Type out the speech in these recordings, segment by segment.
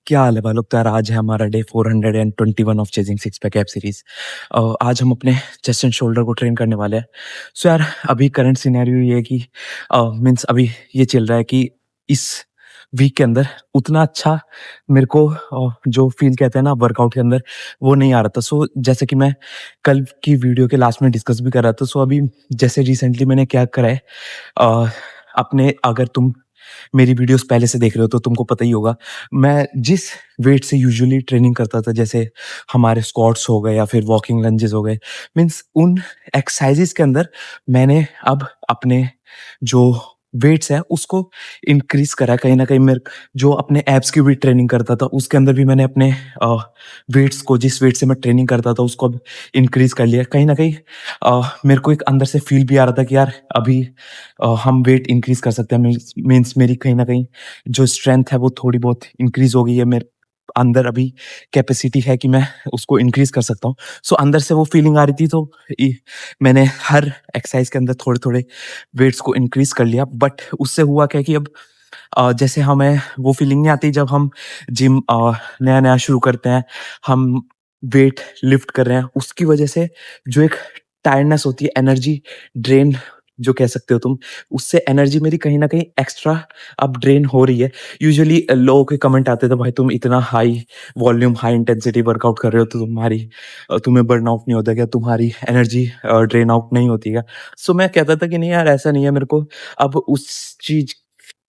क्या हाल है भाई लोग। तो यार आज है हमारा day 421 of chasing six pack abs series. आज हम अपने चेस्ट एंड शोल्डर को ट्रेन करने वाले हैं। सो यार अभी करंट सिनेरियो ये है कि मीन्स अभी ये चल रहा है कि इस वीक के अंदर उतना अच्छा मेरे को जो फील कहते हैं ना वर्कआउट के अंदर वो नहीं आ रहा था। सो जैसे कि मैं कल की वीडियो के लास्ट में डिस्कस भी कर रहा था। सो अभी जैसे रिसेंटली मैंने क्या करा है, अपने अगर तुम मेरी वीडियोस पहले से देख रहे हो तो तुमको पता ही होगा मैं जिस वेट से यूजुअली ट्रेनिंग करता था, जैसे हमारे स्क्वाट्स हो गए या फिर वॉकिंग लंजेस हो गए, मीन्स उन एक्सरसाइजेस के अंदर मैंने अब अपने जो वेट्स है उसको इंक्रीज करा है। कहीं ना कहीं मेरे जो अपने एब्स की भी ट्रेनिंग करता था उसके अंदर भी मैंने अपने वेट्स को, जिस वेट से मैं ट्रेनिंग करता था उसको अब इंक्रीज कर लिया। कहीं ना कहीं मेरे को एक अंदर से फील भी आ रहा था कि यार अभी हम वेट इंक्रीज कर सकते हैं। मीन्स मेरी कहीं ना कहीं जो स्ट्रेंथ है वो थोड़ी बहुत इंक्रीज हो गई है। मेरे अंदर अभी कैपेसिटी है कि मैं उसको इंक्रीज कर सकता हूँ। सो अंदर से वो फीलिंग आ रही थी, तो मैंने हर एक्सरसाइज के अंदर थोड़े थोड़े वेट्स को इंक्रीज कर लिया। बट उससे हुआ क्या कि अब जैसे हमें वो फीलिंग नहीं आती जब हम जिम नया नया शुरू करते हैं, हम वेट लिफ्ट कर रहे हैं, उसकी वजह से जो एक टायर्डनेस होती है, एनर्जी ड्रेन जो कह सकते हो तुम, उससे एनर्जी मेरी कहीं ना कहीं एक्स्ट्रा अब ड्रेन हो रही है। यूजुअली लोगों के कमेंट आते थे, भाई तुम इतना high volume high intensity workout कर रहे हो तो तुम्हें बर्न आउट नहीं होता क्या, तुम्हारी एनर्जी ड्रेन आउट नहीं होती क्या। सो मैं कहता था कि नहीं यार ऐसा नहीं है। मेरे को अब उस चीज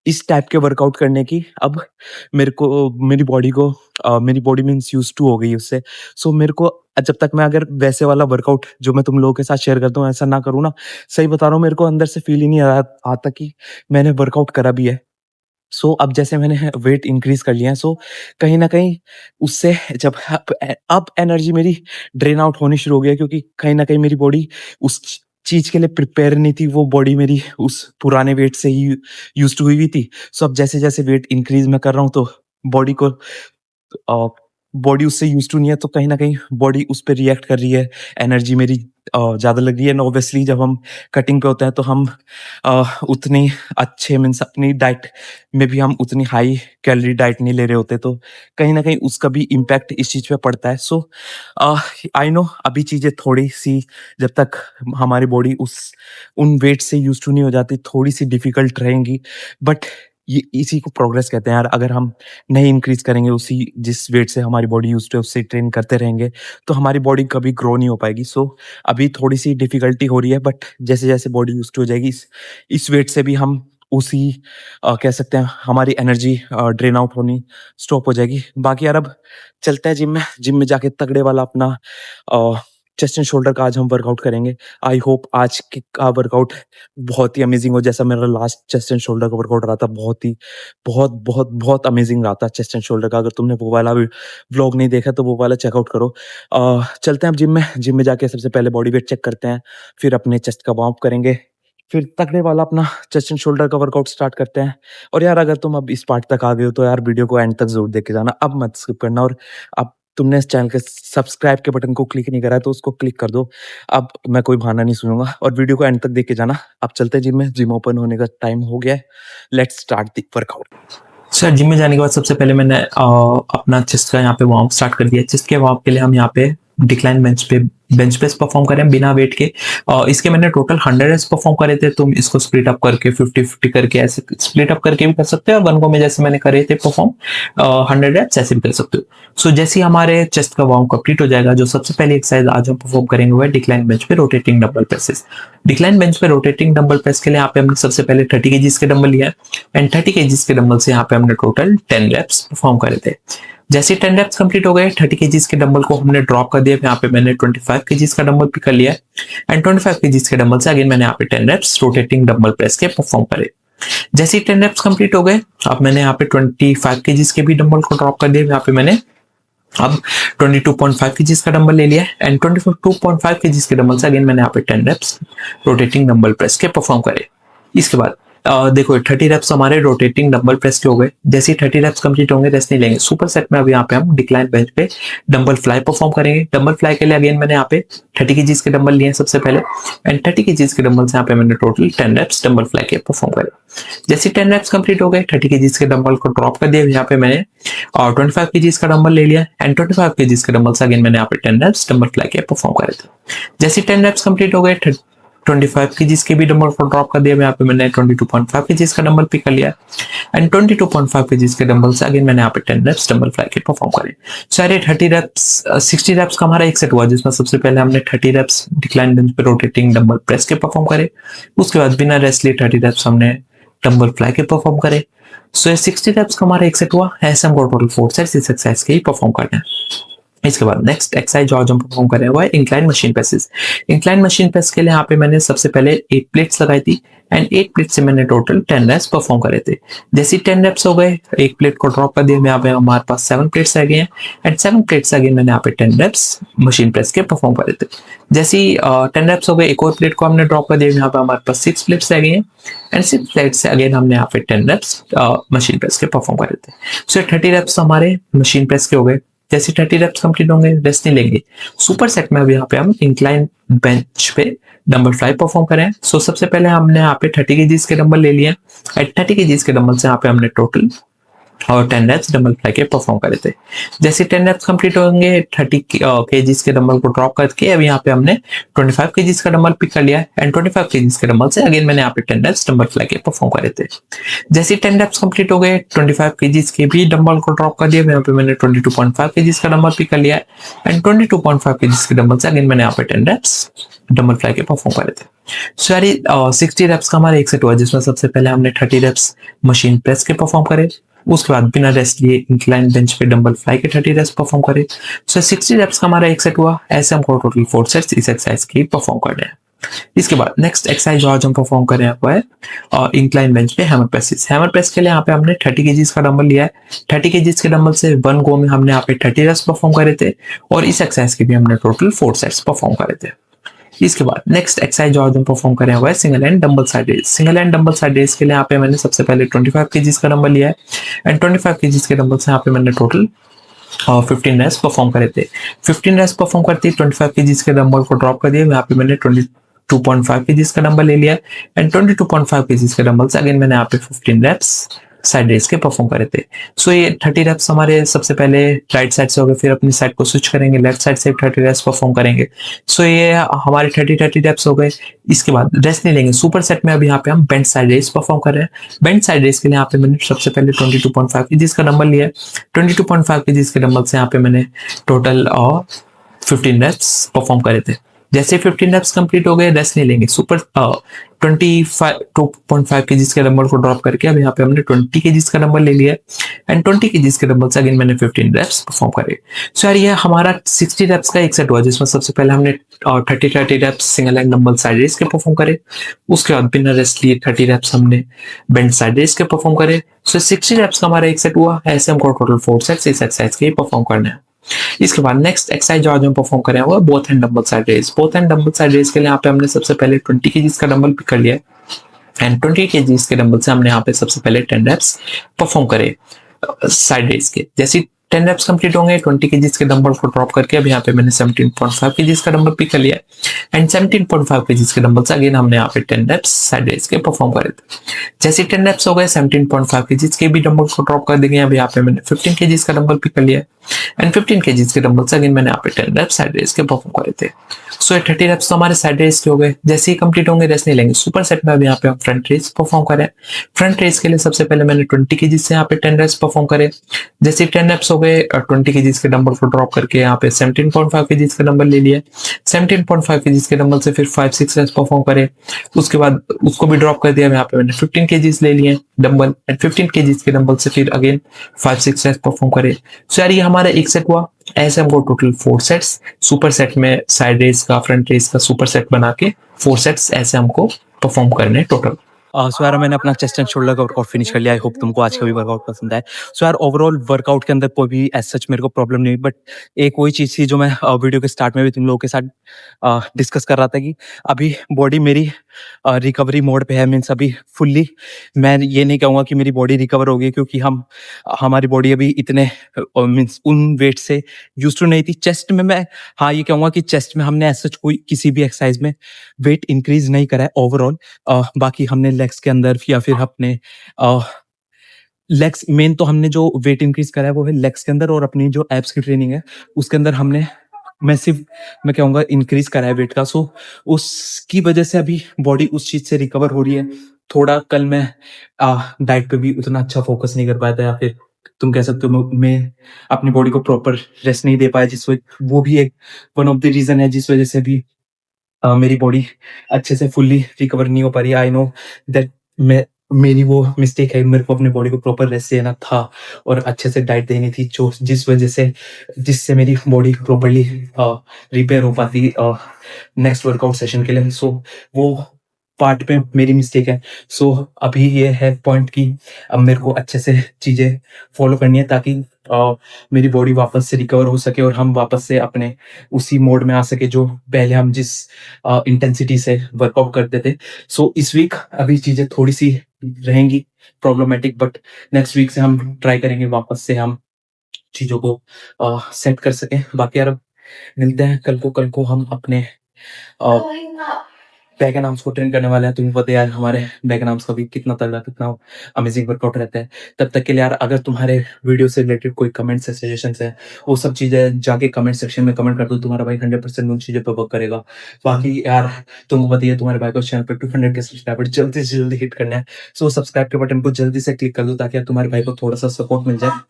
इस टाइप के वर्कआउट करने की अब मेरे को मेरी बॉडी मीन्स यूज टू हो गई है उससे। सो मेरे को जब तक मैं अगर वैसे वाला वर्कआउट जो मैं तुम लोगों के साथ शेयर करता हूँ ऐसा ना करूँ ना, सही बता रहा हूँ, मेरे को अंदर से फील ही नहीं आता कि मैंने वर्कआउट करा भी है। सो अब जैसे मैंने वेट इंक्रीज कर लिया है, सो कहीं ना कहीं उससे जब अब एनर्जी मेरी ड्रेन आउट होनी शुरू हो गई है, क्योंकि कहीं ना कहीं मेरी बॉडी उस चीज के लिए प्रिपेयर नहीं थी। वो बॉडी मेरी उस पुराने वेट से ही यूज टू हुई हुई थी। सो अब जैसे जैसे वेट इंक्रीज मैं कर रहा हूँ तो बॉडी को बॉडी उससे यूज टू नहीं है, तो कहीं ना कहीं बॉडी उस पर रिएक्ट कर रही है। एनर्जी मेरी ज़्यादा लग रही है। एंड ऑब्वियसली जब हम कटिंग पे होते हैं तो हम उतनी अच्छे मीन्स अपनी डाइट में भी हम उतनी हाई कैलोरी डाइट नहीं ले रहे होते, तो कहीं ना कहीं उसका भी इम्पैक्ट इस चीज़ पे पड़ता है। सो आई नो अभी चीज़ें थोड़ी सी, जब तक हमारी बॉडी उन वेट से यूज टू नहीं हो जाती, थोड़ी सी डिफिकल्ट रहेंगी। बट ये इसी को प्रोग्रेस कहते हैं यार। अगर हम नहीं इंक्रीज करेंगे, उसी जिस वेट से हमारी बॉडी यूज टू है उससे ट्रेन करते रहेंगे, तो हमारी बॉडी कभी ग्रो नहीं हो पाएगी। सो अभी थोड़ी सी डिफिकल्टी हो रही है, बट जैसे जैसे बॉडी यूज टू हो जाएगी इस वेट से भी हम उसी कह सकते हैं हमारी एनर्जी ड्रेन आउट होनी स्टॉप हो जाएगी। बाकी यार अब चलते हैं जिम में जाके तगड़े वाला अपना चेस्ट एंड शोल्डर का आज हम वर्कआउट करेंगे। आई होप आज का वर्कआउट बहुत ही अमेजिंग हो, जैसा मेरा लास्ट चेस्ट एंड शोल्डर का वर्कआउट रहा था। बहुत अमेजिंग रहा था चेस्ट एंड शोल्डर का। अगर तुमने वो वाला भी व्लॉग नहीं देखा तो वो वाला चेकआउट करो। चलते हैं अब जिम में जाके सबसे पहले बॉडी वेट चेक करते हैं, फिर अपने चेस्ट का वार्म अप करेंगे, फिर तगड़े वाला अपना चेस्ट एंड शोल्डर का वर्कआउट स्टार्ट करते हैं। और यार अगर तुम अब इस पार्ट तक आ गए हो तो यार वीडियो को एंड तक जरूर देख के जाना, अब मत स्किप करना। और अब तुमने इस चैनल के सब्सक्राइब के बटन को क्लिक नहीं करा है तो उसको क्लिक कर दो। अब मैं कोई बहाना नहीं सुनूंगा और वीडियो को एंड तक देख के जाना। अब चलते हैं जिम में, जिम ओपन होने का टाइम हो गया है। Let's start the workout. Sir gym में जाने के बाद सबसे पहले मैंने अपना चेस्ट का यहाँ पे वार्म स्टार्ट कर दिया। चेस्ट के वार्म के लिए हम यहाँ पे डिक्लाइन बेंच प्रेस परफॉर्म करें बिना वेट के। इसके मैंने टोटल 100 रेप्स परफॉर्म करे थे। तुम इसको स्प्लिट अप करके 50-50 करके ऐसे स्प्लिट अप करके भी कर सकते हो, और वन गो में जैसे मैंने करे थे परफॉर्म 100 रेप्स ऐसे भी कर सकते हो। सो जैसे ही हमारे चेस्ट का वार्म कंप्लीट हो जाएगा, जो सबसे पहली एक्सरसाइज आज हम परफॉर्म करेंगे वो है डिक्लाइन बेंच पे rotating dumbbell presses. Decline bench पे रोटेटिंग डंबल प्रेस के लिए यहाँ पे हमने सबसे पहले 30 केजीज के डंबल लिया है, एंड 30 केजीज के डंबल से यहाँ पे हमने टोटल 10 रेप्स परफॉर्म करे थे। जैसे 10 रेप्स कंप्लीट हो गए, 30 केजीज के डंबल को हमने ड्रॉप कर दिया। यहाँ पे मैंने 25 केजीज का डंबल पिक कर लिया है, एंड 25 केजीज के डंबल से अगेन मैंने यहाँ पे 10 रेप्स रोटेटिंग डंबल प्रेस के परफॉर्म करे। जैसे 10 रेप्स कंप्लीट हो गए, अब मैंने यहाँ पे 25 केजीज के भी डंबल को ड्रॉप कर दिया। यहाँ पे मैंने अब 22.5 केजीज का डंबल ले लिया है, एंड 22.5 केजीज के डंबल से अगेन मैंने यहाँ पे 10 रेप्स रोटेटिंग डंबल प्रेस के परफॉर्म करे। इसके बाद देखो 30 रेप्स हमारे रोटेटिंग डंबल प्रेस के हो गए। जैसे ही 30 रेप्स कंप्लीट होंगे रेस्ट नहीं लेंगे। सुपर सेट में अब यहाँ पे हम डिक्लाइन बेंच पे डंबल फ्लाई परफॉर्म करेंगे। डंबल फ्लाई के लिए अगेन मैंने यहाँ पे 30 केजीज के डंबल लिए सबसे पहले, एंड 30 केजीज के डंबल से यहाँ पे मैंने टोटल 10 रेप्स डंबल फ्लाई के परफॉर्म करे। जैसे 10 रेप्स कंप्लीट हो गए 30 केजीज के डंबल को ड्रॉप कर दिया। यहाँ पे मैंने 25 केजीज का डंबल ले लिया, एंड 25 केजीज के डंबल से अगेन मैंने यहाँ पे 10 रेप्स डंबल फ्लाई के परफॉर्म करे थे। जैसे 10 रेप्स कंप्लीट हो गए 25 केजीज के भी डंबल को ड्रॉप कर दिया। यहाँ पे मैंने 22.5 केजीज का डंबल पिक कर लिया, एंड 22.5 केजीज के डंबल से अगेन मैंने यहाँ पे 10 रेप्स डंबल फ्लाई के परफॉर्म करे। सारे 30 रेप्स 60 रेप्स का हमारा एक सेट हुआ, जिसमें सबसे पहले हमने 30 रेप्स डिक्लाइन बेंच पे रोटेटिंग डंबल प्रेस के परफॉर्म करे। उसके बाद बिना रेस्ट लिए 30 रेप्स हमने डंबल फ्लाई के परफॉर्म करे। सो ये 60 रेप्स का हमारा एक सेट हुआ। ऐसे हमको टोटल 4 सेट्स इस एक्सरसाइज के ही परफॉर्म करना है। इसके बाद नेक्स्ट एक्सरसाइज जो आज हम परफॉर्म कर रहे हैं वो है incline machine presses. Incline machine press के लिए यहाँ पे मैंने सबसे पहले 8 प्लेट्स लगाई थी, एंड 8 प्लेट से मैंने टोटल 10 रेप्स परफॉर्म करे थे। जैसे 10 रेप्स हो गए एक प्लेट को ड्रॉप कर दिया। यहाँ पे हमारे पास 7 प्लेट्स रह गए हैं, एंड 7 प्लेट्स अगेन मैंने यहाँ पे 10 रेप्स मशीन प्रेस के परफॉर्म करे थे। जैसे 10 रेप्स हो गए एक और प्लेट को हमने ड्रॉप कर दिया। यहाँ पे हमारे पास 6 प्लेट्स रह गए हैं, एंड 6 प्लेट से अगेन हमने यहाँ पे 10 रेप्स मशीन प्रेस के परफॉर्म करे थे। सो 30 रेप्स हमारे मशीन प्रेस के हो गए। जैसे 30 रेप्स कंप्लीट होंगे रेस्ट नहीं लेंगे। सुपर सेट में अब यहाँ पे हम इंक्लाइन बेंच पे डंबल फ्लाई परफॉर्म करें। सो सबसे पहले हमने यहाँ पे 30 केजीज के डंबल ले लिए, एंड 30 केजीज के डंबल से यहाँ पे हमने टोटल और 10 रेप्स डंबल फ्लाई के परफॉर्म करे थे। जैसे 10 रेप्स कंप्लीट होंगे 30 केजीज के डंबल को ड्रॉप करके अब यहाँ पे हमने 25 केजीज का डंबल पिक कर लिया, एंड 25 केजीज के डंबल से अगेन मैंने यहाँ पे 10 रेप्स डंबल फ्लाई के परफॉर्म करे थे। जैसे 10 रेप्स कंप्लीट हो गए 25 केजीज के भी डंबल को ड्रॉप कर दिया। यहाँ पे मैंने 22.5 केजीज का डंबल पिक कर लिया, एंड 22.5 केजीज के डंबल से अगेन मैंने यहाँ पे 10 रेप्स डंबल फ्लाई के परफॉर्म करे थे। सो यार 60 रेप्स का हमारा एक सेट हुआ, जिसमें सबसे पहले हमने 30 रेप्स मशीन प्रेस के परफॉर्म करे। उसके बाद बिना रेस्ट लिए इंक्लाइन बेंच पे डंबल फ्लाई के 30 रेप्स परफॉर्म करे। सो 60 रेप्स का हमारा एक सेट हुआ। ऐसे हमको टोटल 4 सेट्स इस एक्सरसाइज की परफॉर्म करने हैं। इसके बाद नेक्स्ट एक्सरसाइज जो आज हम परफॉर्म कर रहे हैं वो है इंक्लाइन बेंच पे हैमर प्रेसेस। हैमर प्रेस के लिए यहाँ पे हमने 30 केजीज का डंबल लिया है। 30 केजीज के डंबल से वन गो में हमने यहाँ पे 30 रेप्स परफॉर्म करे थे, और इस एक्सरसाइज के भी हमने टोटल 4 सेट्स परफॉर्म करे थे। इसके बाद नेक्स्ट एक्सरसाइज जो आज हम परफॉर्म कर रहे हैं वो है single hand dumbbell side raise. Single hand dumbbell side raise के लिए यहाँ पे मैंने सबसे पहले 25 केजीज का डंबल लिया है, एंड 25 केजीज के डंबल से यहाँ पे मैंने टोटल 15 रेप्स परफॉर्म करे थे। 15 रेप्स परफॉर्म करते 25 केजीज के डंबल को ड्रॉप कर दिया। यहाँ पे मैंने 22.5 केजीज का डंबल ले लिया, एंड 22.5 केजीज के डंबल से अगेन मैंने यहाँ पे 15 रेप्स साइड रेज के परफॉर्म करे थे। सो ये 30 रेप्स हमारे सबसे पहले राइट साइड से हो गए, फिर अपनी साइड को स्विच करेंगे, लेफ्ट साइड से 30 रेप्स परफॉर्म करेंगे। सो ये हमारे 30 रेप्स हो गए। इसके बाद रेस्ट नहीं लेंगे। सुपर सेट में अभी यहाँ पे हम बेंच साइड रेज परफॉर्म कर रहे हैं। बेंच साइड रेज के लिए यहाँ पे मैंने सबसे पहले 22.5 केजीज का डंबल लिया है। 22.5 केजीज के डंबल से यहाँ पे मैंने टोटल 15 रेप्स परफॉर्म करे थे। जैसे 15 रेप्स कंप्लीट हो गए रेस्ट नहीं लेंगे। सुपर 2.5 केजीज के डंबल को ड्रॉप करके अब यहाँ पे हमने 20 केजीज का डंबल ले लिया, एंड 20 केजीज के डंबल से अगेन मैंने 15 रेप्स परफॉर्म करे। सो यार ये हमारा 60 रेप्स का एक सेट हुआ, जिसमें सबसे पहले हमने 30 reps single hand dumbbell side raise के परफॉर्म करे। उसके बाद बिना रेस्ट लिए 30 रेप्स हमने बेंच साइड रेज के परफॉर्म करे। सो 60 रेप्स का हमारा एक सेट हुआ। ऐसे हमको टोटल 4 सेट्स इस एक्सरसाइज के परफॉर्म करना है। इसके बाद नेक्स्ट एक्सरसाइज जो आज हम परफॉर्म कर रहे हैं वो both hand dumbbell side raise. Both hand dumbbell side raise के लिए यहाँ पे हमने सबसे पहले 20 केजीज का डंबल पिक कर लिया, एंड 20 केजीज के डंबल से हमने यहाँ पे सबसे पहले 10 रेप्स परफॉर्म करे साइड रेज के। जैसे 10 रेप्स कंप्लीट होंगे 20 केजीज के डंबल को ड्रॉप करके अब यहाँ पे मैंने 17.5 केजीज का डंबल पिक कर लिया, एंड 17.5 केजीज के डंबल से अगेन हमने यहाँ पे 10 रेप्स साइड रेज के परफॉर्म करे थे। जैसे 10 रेप्स हो गए 17.5 केजीज के भी डंबल को ड्रॉप कर देंगे। अब यहाँ पे मैंने 15 केजीज का डंबल पिक कर लिया, एंड 15 केजीज के डंबल से अगेन मैंने यहाँ पे 10 रेप्स साइड रेज के परफॉर्म करे थे। सो 30 रेप्स तो हमारे साइड रेज के हो गए। जैसे ही कंप्लीट होंगे रेस्ट नहीं लेंगे। सुपर सेट में अब यहाँ पे हम फ्रंट रेज परफॉर्म करें। फ्रंट रेज के लिए सबसे पहले मैंने 20 केजीज से यहाँ पे 10 रेप्स परफॉर्म करे। जैसे 10 रेप्स हो गए 20 केजीज के डंबल को ड्रॉप करके यहाँ पे 17.5 केजीज का डंबल ले लिया। 17.5 केजीज के डंबल से फिर 5-6 रेप्स परफॉर्म करे। उसके बाद उसको भी ड्रॉप कर दिया। यहाँ पे मैंने 15 केजीज ले लिए डंबल, एंड 15 केजीज के डंबल से फिर अगेन 5-6 रेप्स परफॉर्म करे। सो यार ये हमारा एक सेट हुआ। ऐसे हमको टोटल 4 सेट्स सुपर सेट में साइड रेज का फ्रंट रेज का सुपर सेट बना के 4 सेट्स ऐसे हमको परफॉर्म करने टोटल। सो यार मैंने अपना चेस्ट एंड शोल्डर का वर्कआउट फिनिश कर लिया। आई होप तुमको आज का भी वर्कआउट पसंद आए। सो यार ओवरऑल वर्कआउट के अंदर कोई भी एज सच मेरे को प्रॉब्लम नहीं हुई, बट एक वही चीज़ थी जो मैं वीडियो के स्टार्ट में भी तुम लोगों के साथ डिस्कस कर रहा था कि अभी बॉडी मेरी रिकवरी मोड पे है। मीन्स अभी फुल्ली मैं ये नहीं कहूँगा कि मेरी बॉडी रिकवर हो गई, क्योंकि हमारी बॉडी अभी इतने मीन्स उन वेट से यूज्ड टू नहीं थी। चेस्ट में मैं हाँ ये कहूँगा कि चेस्ट में हमने एज सच कोई किसी भी एक्सरसाइज में वेट इंक्रीज नहीं करा है ओवरऑल। बाकी हमने लेग्स के अंदर या फिर अपने लेग्स मेन तो हमने जो वेट इंक्रीज करा है वो है लेग्स के अंदर, और अपनी जो एब्स की ट्रेनिंग है उसके अंदर हमने मैसिव मैं कहूँगा इंक्रीज करा है वेट का। सो उसकी वजह से अभी बॉडी उस चीज से रिकवर हो रही है। थोड़ा कल मैं डाइट पे भी उतना अच्छा फोकस नहीं कर पाया था, या फिर तुम कह सकते हो मैं अपनी बॉडी को प्रॉपर रेस्ट नहीं दे पाया, जिस वजह वो भी एक वन ऑफ द रीजन है जिस वजह से भी मेरी बॉडी अच्छे से फुल्ली रिकवर नहीं हो पा रही है। आई नो दैट मैं मेरी वो मिस्टेक है। मेरे को अपनी बॉडी को प्रॉपर रेस्ट देना था और अच्छे से डाइट देनी थी, जो जिस वजह से जिससे मेरी बॉडी प्रॉपरली रिपेयर हो पाती नेक्स्ट वर्कआउट सेशन के लिए। सो वो पार्ट पे मेरी मिस्टेक है। सो अभी ये है पॉइंट कि अब मेरे को अच्छे से चीजें फॉलो करनी है, ताकि मेरी बॉडी वापस से रिकवर हो सके और हम वापस से अपने उसी मोड में आ सके जो पहले हम जिस इंटेंसिटी से वर्कआउट करते थे। सो इस वीक अभी चीजें थोड़ी सी रहेंगी प्रॉब्लमेटिक, बट नेक्स्ट वीक से हम ट्राई करेंगे वापस से हम चीजों को सेट कर सकें। बाकी यार अब मिलते हैं कल को हम अपने बैक एंड आर्म्स को ट्रेन करने वाले हैं। तुम्हें पता है यार हमारे बैक एंड आर्म्स का भी कितना तगड़ा कितना अमेजिंग वर्कआउट रहता है। तब तक के लिए यार अगर तुम्हारे वीडियो से रिलेटेड कोई कमेंट्स है सजेशंस है, वो सब चीजें जाके कमेंट सेक्शन में कमेंट कर दो। तुम्हारा भाई 100% उन चीजों पे वर्क करेगा। बाकी यार तुमको पता ही है तुम्हारे भाई को चैनल पे 200 के सब्सक्राइबर जल्दी से जल्दी हिट करना है। सो सब्सक्राइब के बटन को जल्दी से क्लिक कर दो, ताकि यार तुम्हारे भाई को थोड़ा सा सपोर्ट मिल जाए।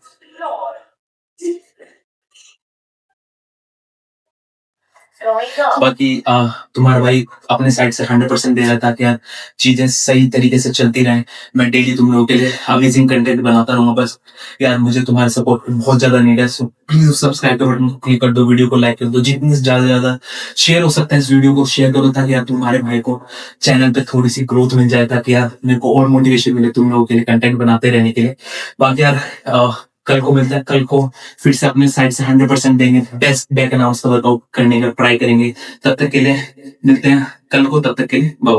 बाकी तुम्हारा भाई अपने साइड से 100% दे रहा है, ताकि यार चीजें सही तरीके से चलती रहें। मैं डेली तुम लोगों के लिए अमेजिंग कंटेंट बनाता रहूंगा। बस यार मुझे तुम्हारा सपोर्ट बहुत ज्यादा नीड है। सो प्लीज सब्सक्राइब के बटन को क्लिक कर दो, वीडियो को लाइक कर दो, जितनी ज्यादा से ज्यादा शेयर हो सकता है इस वीडियो को शेयर करो, ताकि यार तुम्हारे भाई को चैनल पे थोड़ी सी ग्रोथ मिल जाए, ताकि यार मेरे को और मोटिवेशन मिले तुम लोगों के लिए कंटेंट बनाते रहने के लिए। बाकी यार कल को मिलता है। कल को फिर से अपने साइड से 100% देंगे, बेस्ट बैक एंड आर्म्स का वर्कआउट करने का ट्राई करेंगे। तब तक के लिए मिलते हैं कल को, तब तक के लिए बाय।